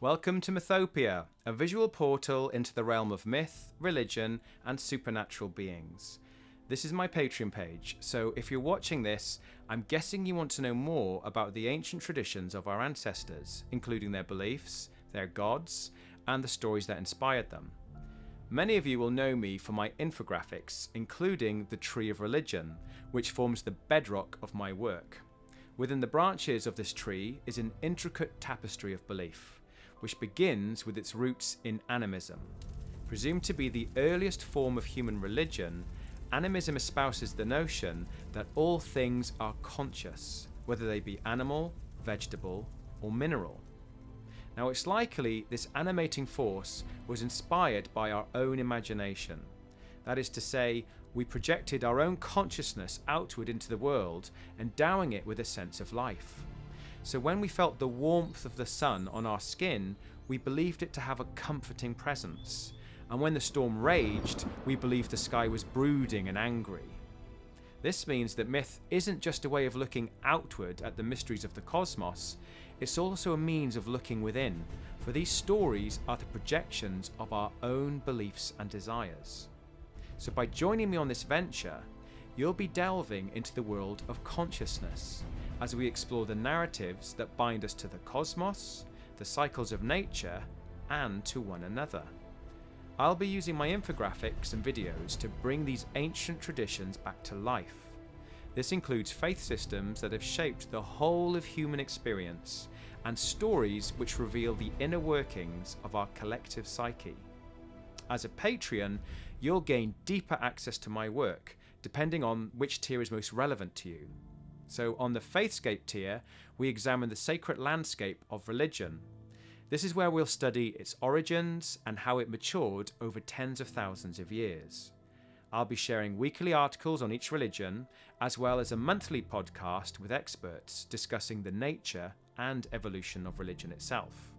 Welcome to Mythopia, a visual portal into the realm of myth, religion, and supernatural beings. This is my Patreon page, so if you're watching this, I'm guessing you want to know more about the ancient traditions of our ancestors, including their beliefs, their gods, and the stories that inspired them. Many of you will know me for my infographics, including the Tree of Religion, which forms the bedrock of my work. Within the branches of this tree is an intricate tapestry of belief, which begins with its roots in animism. Presumed to be the earliest form of human religion, animism espouses the notion that all things are conscious, whether they be animal, vegetable, or mineral. Now, it's likely this animating force was inspired by our own imagination. That is to say, we projected our own consciousness outward into the world, endowing it with a sense of life. So when we felt the warmth of the sun on our skin, we believed it to have a comforting presence. And when the storm raged, we believed the sky was brooding and angry. This means that myth isn't just a way of looking outward at the mysteries of the cosmos, it's also a means of looking within, for these stories are the projections of our own beliefs and desires. So by joining me on this venture, you'll be delving into the world of consciousness, as we explore the narratives that bind us to the cosmos, the cycles of nature, and to one another. I'll be using my infographics and videos to bring these ancient traditions back to life. This includes faith systems that have shaped the whole of human experience, and stories which reveal the inner workings of our collective psyche. As a Patreon, you'll gain deeper access to my work, depending on which tier is most relevant to you. So on the FAITHSCAPE tier, we examine the sacred landscape of religion. This is where we'll study its origins and how it matured over tens of thousands of years. I'll be sharing weekly articles on each religion, as well as a monthly podcast with experts discussing the nature and evolution of religion itself.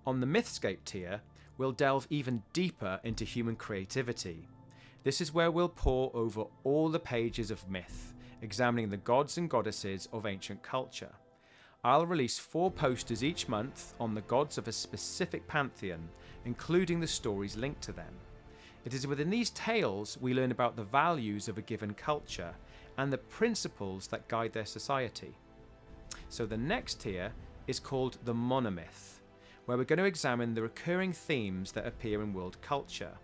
On the MYTHSCAPE tier, we'll delve even deeper into human creativity. This is where we'll pore over all the pages of myth, examining the gods and goddesses of ancient culture. I'll release 4 posters each month on the gods of a specific pantheon, including the stories linked to them. It is within these tales we learn about the values of a given culture and the principles that guide their society. So the next tier is called the MONOMYTH, where we're going to examine the recurring themes that appear in world culture.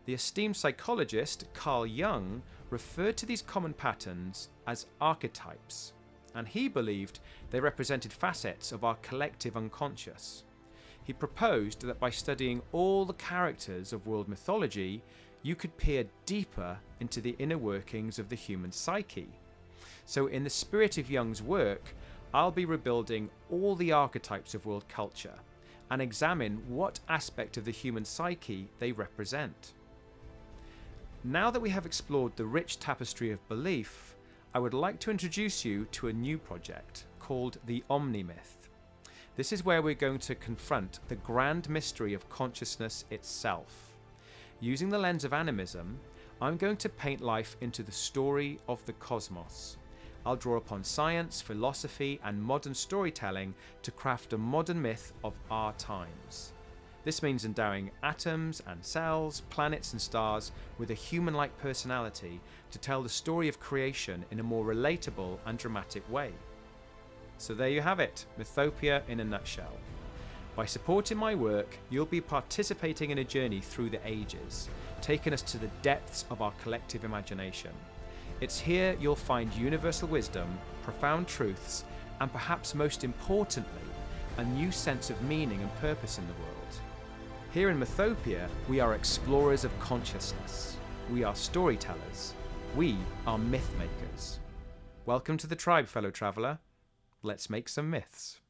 The esteemed psychologist Carl Jung referred to these common patterns as archetypes, and he believed they represented facets of our collective unconscious. He proposed that by studying all the characters of world mythology, you could peer deeper into the inner workings of the human psyche. So in the spirit of Jung's work, I'll be rebuilding all the archetypes of world culture and examine what aspect of the human psyche they represent. Now that we have explored the rich tapestry of belief, I would like to introduce you to a new project called the OMNIMYTH. This is where we're going to confront the grand mystery of consciousness itself. Using the lens of animism, I'm going to paint life into the story of the cosmos. I'll draw upon science, philosophy, and modern storytelling to craft a modern myth of our times. This means endowing atoms and cells, planets and stars with a human-like personality to tell the story of creation in a more relatable and dramatic way. So there you have it, Mythopia in a nutshell. By supporting my work, you'll be participating in a journey through the ages, taking us to the depths of our collective imagination. It's here you'll find universal wisdom, profound truths, and perhaps most importantly, a new sense of meaning and purpose in the world. Here in Mythopia, we are explorers of consciousness. We are storytellers. We are myth makers. Welcome to the tribe, fellow traveller. Let's make some myths.